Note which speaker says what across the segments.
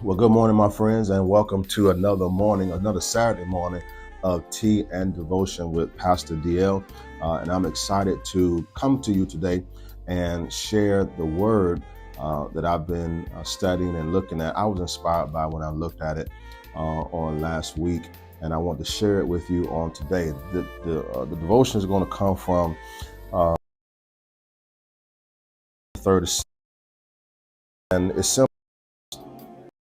Speaker 1: Well, good morning, my friends, and welcome to another Saturday morning of Tea and Devotion with Pastor D.L. And I'm excited to come to you today and share the word that I've been studying and looking at. I was inspired by when I looked at it on last week, and I want to share it with you on today. The devotion is going to come from 36, and it's simple.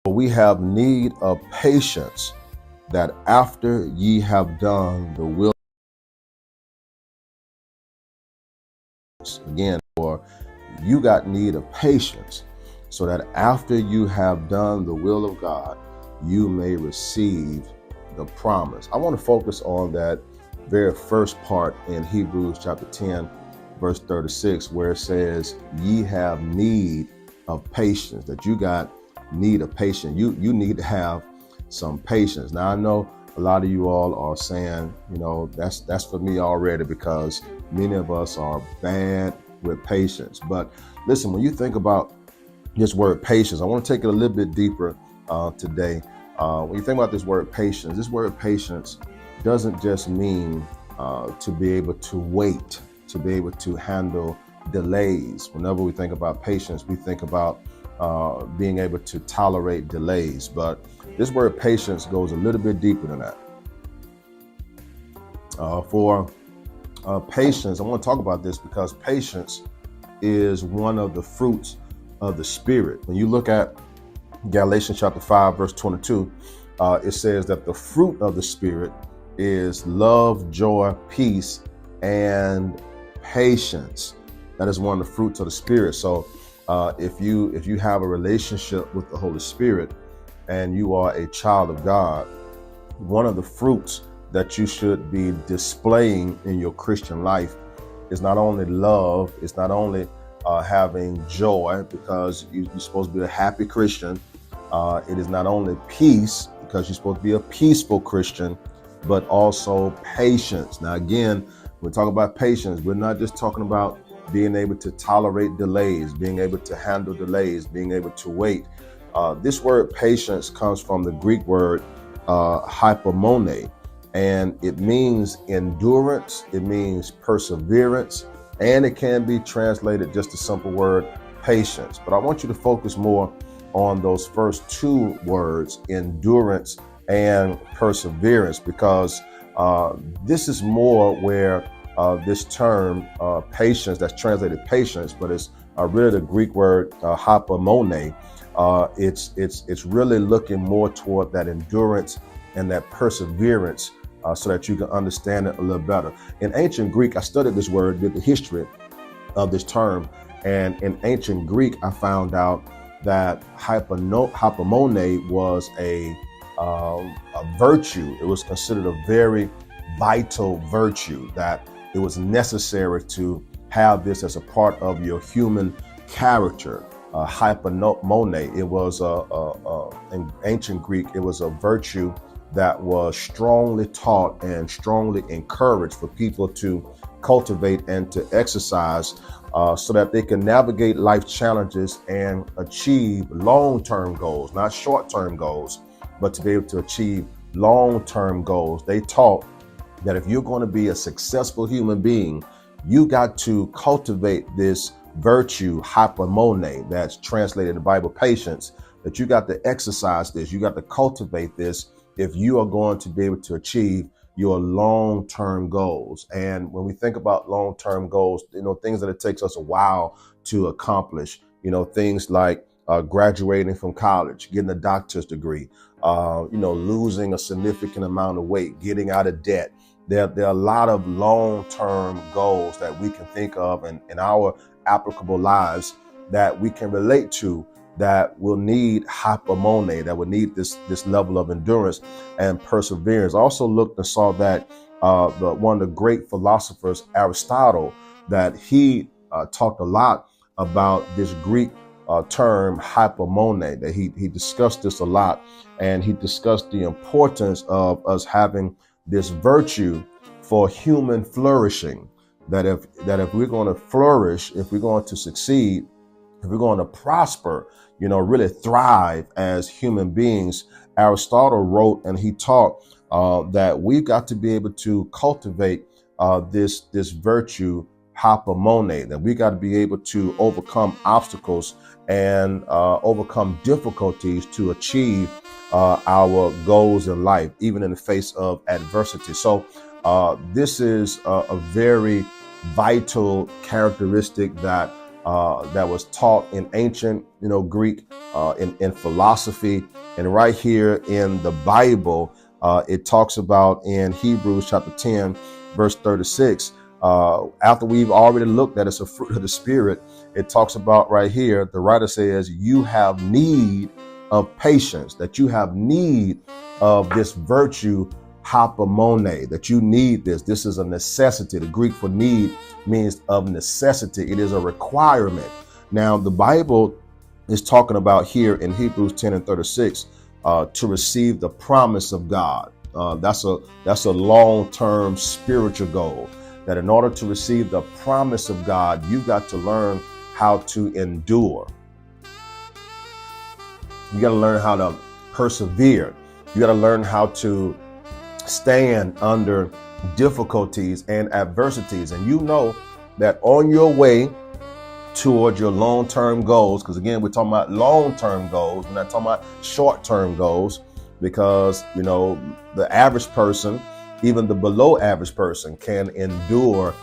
Speaker 1: We have need of patience, that after ye have done the will, again, or you got need of patience, so that after you have done the will of God, you may receive the promise. I want to focus on that very first part in Hebrews chapter 10, verse 36, where it says, ye have need of patience, that you got need of patience. You need to have some patience. Now, I know a lot of you all are saying, that's for me already, because many of us are bad with patience. But listen, when you think about this word patience, I want to take it a little bit deeper today. When you think about this word patience doesn't just mean to be able to wait, to be able to handle delays. Whenever we think about patience, we think about being able to tolerate delays. But this word patience goes a little bit deeper than that. For patience, I want to talk about this because patience is one of the fruits of the Spirit. When you look at Galatians chapter 5, verse 22, it says that the fruit of the Spirit is love, joy, peace, and patience. That is one of the fruits of the Spirit. So if you have a relationship with the Holy Spirit and you are a child of God, one of the fruits that you should be displaying in your Christian life is not only love, it's not only having joy, because you're supposed to be a happy Christian. It is not only peace, because you're supposed to be a peaceful Christian, but also patience. Now, again, when we talk about patience, we're not just talking about being able to tolerate delays, being able to handle delays, being able to wait. This word patience comes from the Greek word hypomone, and it means endurance, it means perseverance, and it can be translated just a simple word, patience. But I want you to focus more on those first two words, endurance and perseverance, because this is more where this term patience, that's translated patience, but it's really the Greek word hypomone. It's really looking more toward that endurance and that perseverance, so that you can understand it a little better. In ancient Greek, I studied this word, did the history of this term, and in ancient Greek, I found out that hypomone was a virtue. It was considered a very vital virtue, that it was necessary to have this as a part of your human character. Hypomone, it was in ancient Greek, it was a virtue that was strongly taught and strongly encouraged for people to cultivate and to exercise, so that they can navigate life challenges and achieve long-term goals, not short-term goals, but to be able to achieve long-term goals. They taught that if you're going to be a successful human being, you got to cultivate this virtue, hypomone, that's translated in the Bible, patience, that you got to exercise this, you got to cultivate this if you are going to be able to achieve your long-term goals. And when we think about long-term goals, things that it takes us a while to accomplish, things like graduating from college, getting a doctor's degree, losing a significant amount of weight, getting out of debt. There are a lot of long-term goals that we can think of in our applicable lives that we can relate to, that will need hypomone, that will need this level of endurance and perseverance. I also looked and saw that one of the great philosophers, Aristotle, that he talked a lot about this Greek term hypomone, that he discussed this a lot, and he discussed the importance of us having this virtue for human flourishing. That if we're going to flourish, if we're going to succeed, if we're going to prosper, really thrive as human beings. Aristotle wrote and he taught that we've got to be able to cultivate this virtue, hypomone, that we got to be able to overcome obstacles and overcome difficulties to achieve our goals in life, even in the face of adversity. So this is a very vital characteristic that was taught in ancient, Greek, in philosophy, and right here in the Bible, it talks about in Hebrews chapter 10, verse 36. After we've already looked at it's a fruit of the Spirit, it talks about right here, the writer says, you have need of patience, that you have need of this virtue, hypomone, that you need this. This is a necessity. The Greek for need means of necessity. It is a requirement. Now, the Bible is talking about here in Hebrews 10 and 36 to receive the promise of God. That's a long-term spiritual goal, that in order to receive the promise of God, you've got to learn how to endure. You got to learn how to persevere. You got to learn how to stand under difficulties and adversities. And you know that on your way towards your long-term goals, because again, we're talking about long-term goals, we're not talking about short-term goals, because, the average person, even the below average person, can endure,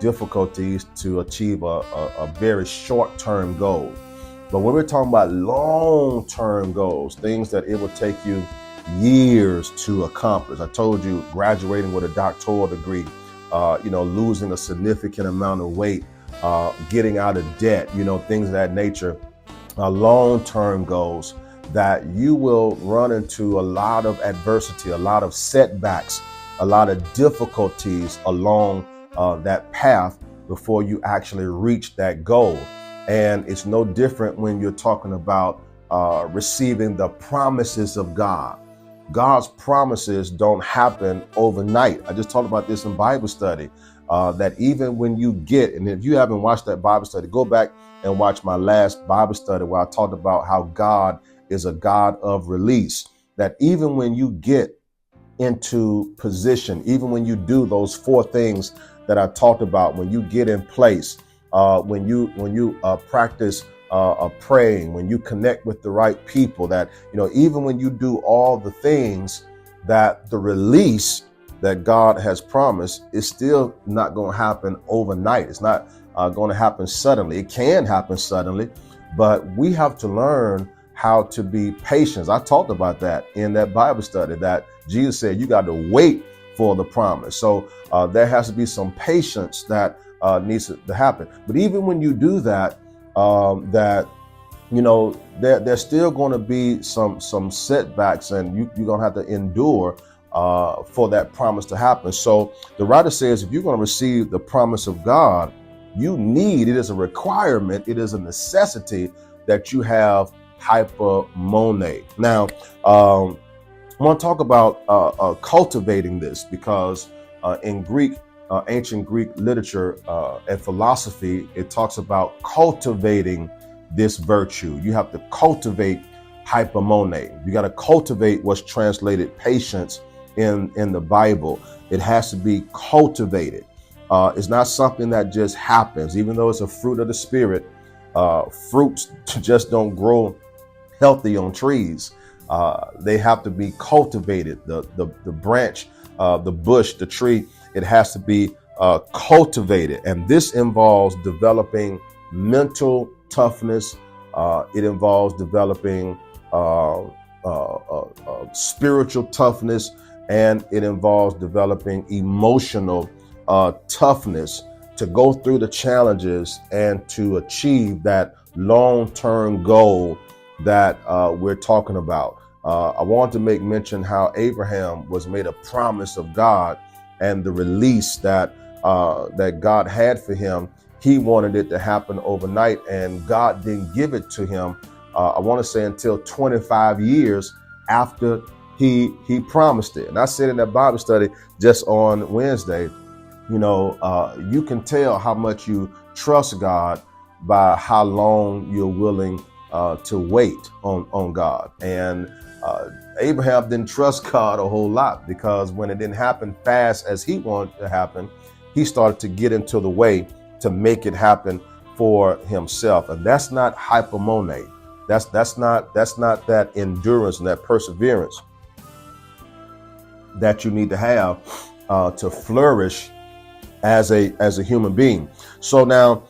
Speaker 1: difficulties to achieve a very short-term goal. But when we're talking about long-term goals, things that it will take you years to accomplish. I told you, graduating with a doctoral degree, losing a significant amount of weight, getting out of debt, things of that nature, long-term goals that you will run into a lot of adversity, a lot of setbacks, a lot of difficulties along that path before you actually reach that goal. And it's no different when you're talking about receiving the promises of God. God's promises don't happen overnight. I just talked about this in Bible study, that even when you get, and if you haven't watched that Bible study, go back and watch my last Bible study where I talked about how God is a God of release, that even when you get into position, even when you do those 4 things that I talked about, when you get in place, when you practice praying, when you connect with the right people, that, even when you do all the things, that the release that God has promised is still not going to happen overnight. It's not going to happen suddenly. It can happen suddenly, but we have to learn how to be patient. I talked about that in that Bible study, that Jesus said you got to wait for the promise. So there has to be some patience that needs to happen. But even when you do that, there's still going to be some setbacks, and you're going to have to endure for that promise to happen. So the writer says, if you're going to receive the promise of God, it is a requirement, it is a necessity that you have hypomone. Now, I want to talk about cultivating this, because in Greek, ancient Greek literature and philosophy, it talks about cultivating this virtue. You have to cultivate hypomone. You got to cultivate what's translated patience in the Bible. It has to be cultivated. It's not something that just happens, even though it's a fruit of the Spirit. Fruits just don't grow healthy on trees. They have to be cultivated. The branch, the bush, the tree, it has to be cultivated. And this involves developing mental toughness. It involves developing spiritual toughness, and it involves developing emotional toughness to go through the challenges and to achieve that long-term goal that we're talking about. I want to make mention how Abraham was made a promise of God, and the release that God had for him. He wanted it to happen overnight, and God didn't give it to him. I want to say until 25 years after he promised it. And I said in that Bible study just on Wednesday, you can tell how much you trust God by how long you're willing to wait on God. And Abraham didn't trust God a whole lot, because when it didn't happen fast as he wanted to happen, he started to get into the way to make it happen for himself. And that's not hypomone. That's not that endurance and that perseverance that you need to have to flourish as a human being. So now,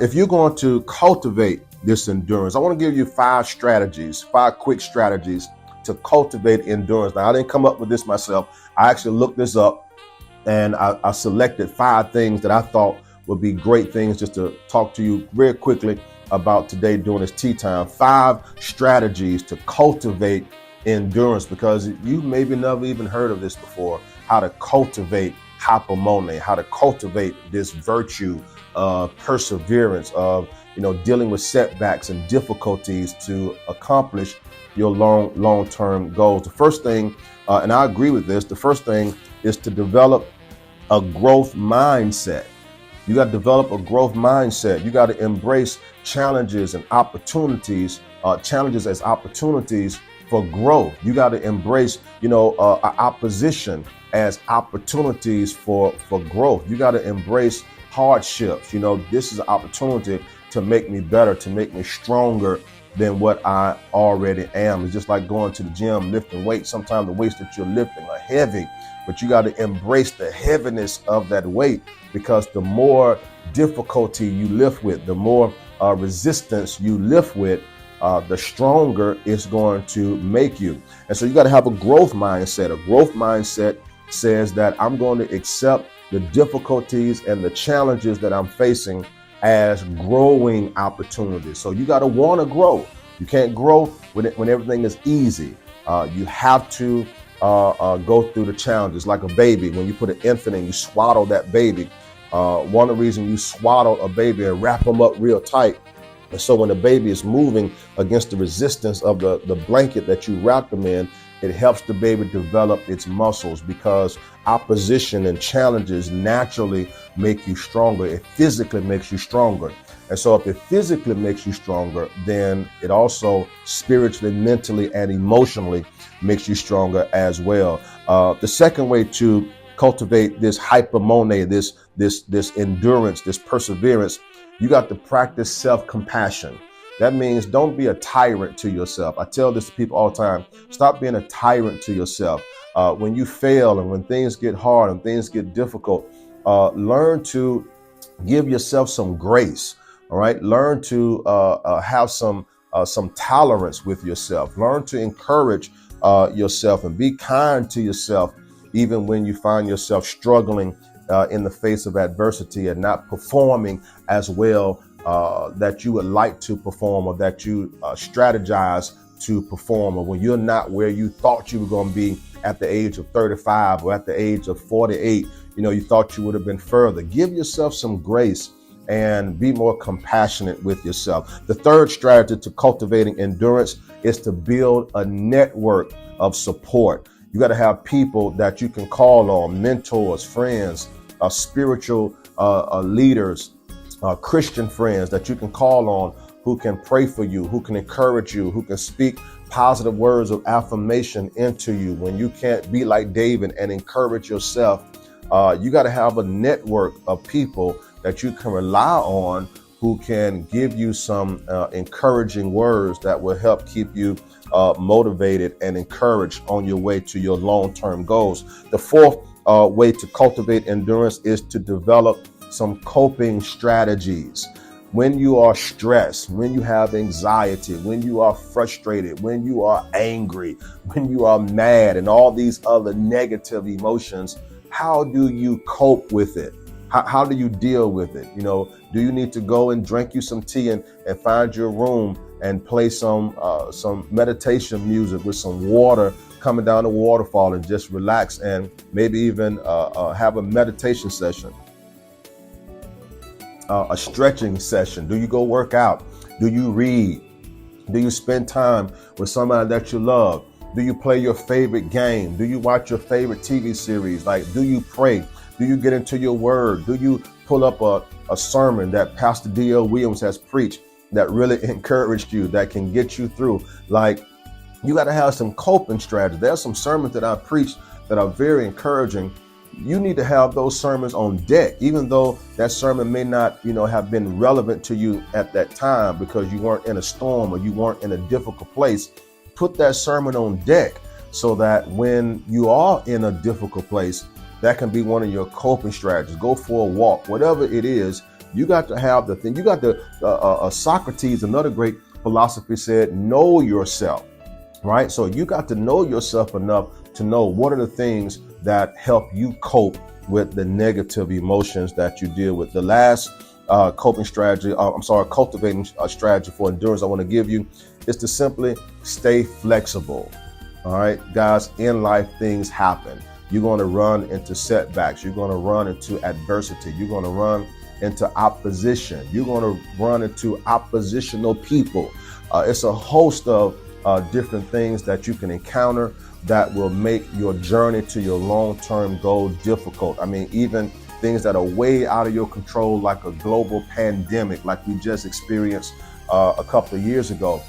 Speaker 1: if you're going to cultivate this endurance, I want to give you 5 quick strategies to cultivate endurance. Now, I didn't come up with this myself. I actually looked this up, and I selected 5 things that I thought would be great things just to talk to you very quickly about today during this tea time. 5 strategies to cultivate endurance, because you maybe never even heard of this before. How to cultivate hypomone, how to cultivate this virtue of perseverance, of dealing with setbacks and difficulties to accomplish your long-term goals. The first thing, and I agree with this, the first thing is to develop a growth mindset. You got to develop a growth mindset. You got to embrace challenges and opportunities, challenges as opportunities for growth. You got to embrace, opposition as opportunities for growth. You got to embrace hardships. This is an opportunity to make me better, to make me stronger than what I already am. It's just like going to the gym, lifting weights. Sometimes the weights that you're lifting are heavy, but you got to embrace the heaviness of that weight, because the more difficulty you lift with, the more resistance you lift with, the stronger it's going to make you. And so you got to have a growth mindset. A growth mindset says that I'm going to accept the difficulties and the challenges that I'm facing as growing opportunities. So you got to want to grow. You can't grow when everything is easy. You have to go through the challenges. Like a baby, when you put an infant and you swaddle that baby, one of the reasons you swaddle a baby and wrap them up real tight, and so when the baby is moving against the resistance of the blanket that you wrap them in, it helps the baby develop its muscles, because opposition and challenges naturally make you stronger. It physically makes you stronger. And so if it physically makes you stronger, then it also spiritually, mentally, and emotionally makes you stronger as well. The second way to cultivate this hypomone, this endurance, this perseverance, you got to practice self-compassion. That means don't be a tyrant to yourself. I tell this to people all the time. Stop being a tyrant to yourself. When you fail and when things get hard and things get difficult, learn to give yourself some grace. All right. Learn to have some tolerance with yourself. Learn to encourage yourself and be kind to yourself, even when you find yourself struggling in the face of adversity and not performing as well that you would like to perform, or that you strategize to perform, or when you're not where you thought you were going to be at the age of 35 or at the age of 48. You thought you would have been further. Give yourself some grace and be more compassionate with yourself. The third strategy to cultivating endurance is to build a network of support. You got to have people that you can call on, mentors, friends, spiritual leaders, Christian friends that you can call on, who can pray for you, who can encourage you, who can speak positive words of affirmation into you when you can't be like David and encourage yourself. You got to have a network of people that you can rely on, who can give you some encouraging words that will help keep you motivated and encouraged on your way to your long-term goals. The fourth way to cultivate endurance is to develop some coping strategies. When you are stressed, when you have anxiety, when you are frustrated, when you are angry, when you are mad, and all these other negative emotions, how do you cope with it? How do you deal with it? Do you need to go and drink you some tea and find your room and play some meditation music with some water coming down the waterfall and just relax, and maybe even have a meditation session? A stretching session? Do you go work out? Do you read? Do you spend time with somebody that you love? Do you play your favorite game? Do you watch your favorite TV series? Like, do you pray? Do you get into your word? Do you pull up a sermon that Pastor D.L.Williams has preached that really encouraged you, that can get you through. Like, you got to have some coping strategies. There's some sermons that I preach that are very encouraging. You need to have those sermons on deck, even though that sermon may not, have been relevant to you at that time because you weren't in a storm or you weren't in a difficult place. Put that sermon on deck so that when you are in a difficult place, that can be one of your coping strategies. Go for a walk, whatever it is. You got to have the thing. You got to, Socrates, another great philosophy, said, know yourself, right? So you got to know yourself enough to know what are the things that help you cope with the negative emotions that you deal with. The last cultivating strategy for endurance I want to give you is to simply stay flexible. All right, guys, in life, things happen. You're going to run into setbacks. You're going to run into adversity. You're going to run into opposition. You're going to run into oppositional people. It's a host of different things that you can encounter that will make your journey to your long-term goal difficult. I mean, even things that are way out of your control, like a global pandemic, like we just experienced a couple of years ago.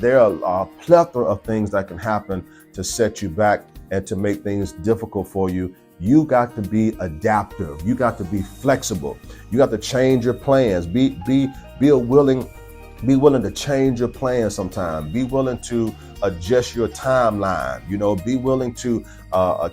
Speaker 1: There are a plethora of things that can happen to set you back and to make things difficult for you. You got to be adaptive. You got to be flexible. You got to change your plans. Be willing to change your plans sometime. Be willing to adjust your timeline. Be willing to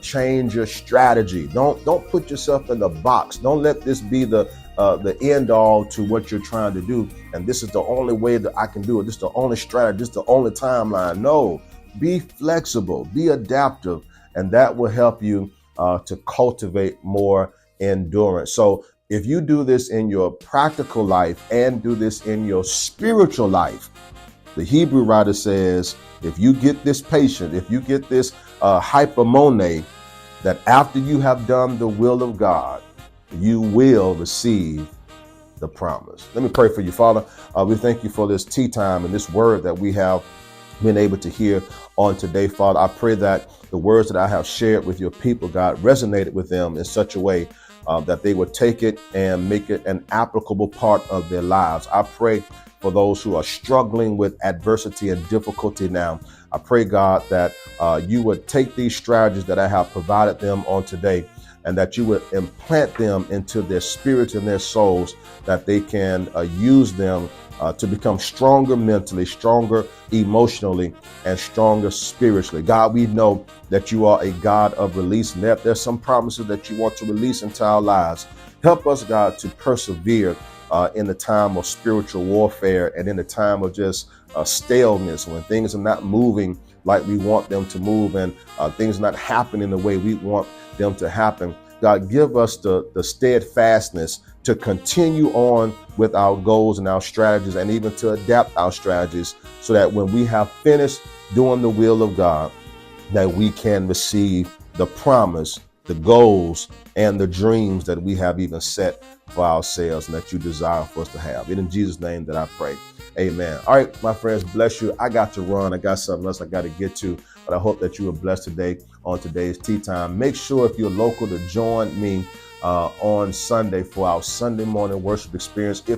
Speaker 1: change your strategy. Don't put yourself in the box. Don't let this be the end all to what you're trying to do. And this is the only way that I can do it. This is the only strategy. This is the only timeline. No, be flexible, be adaptive, and that will help you to cultivate more endurance. So if you do this in your practical life and do this in your spiritual life, the Hebrew writer says, if you get this patient, if you get this hypomone, that after you have done the will of God, you will receive the promise. Let me pray for you, Father. We thank you for this tea time and this word that we have been able to hear on today, Father. I pray that the words that I have shared with your people, God, resonated with them in such a way that they would take it and make it an applicable part of their lives. I pray for those who are struggling with adversity and difficulty now. I pray, God, that you would take these strategies that I have provided them on today and that you would implant them into their spirits and their souls, that they can use them to become stronger mentally, stronger emotionally, and stronger spiritually. God, we know that you are a God of release, and that there's some promises that you want to release into our lives. Help us, God, to persevere in the time of spiritual warfare and in the time of just staleness, when things are not moving like we want them to move and things are not happening the way we want them to happen. God, give us the steadfastness to continue on with our goals and our strategies, and even to adapt our strategies so that when we have finished doing the will of God, that we can receive the promise, the goals, and the dreams that we have even set for ourselves and that you desire for us to have. It in Jesus' name that I pray. Amen. All right, my friends, bless you. I got to run. I got something else I got to get to, but I hope that you were blessed today on today's tea time. Make sure if you're local to join me on Sunday for our Sunday morning worship experience. If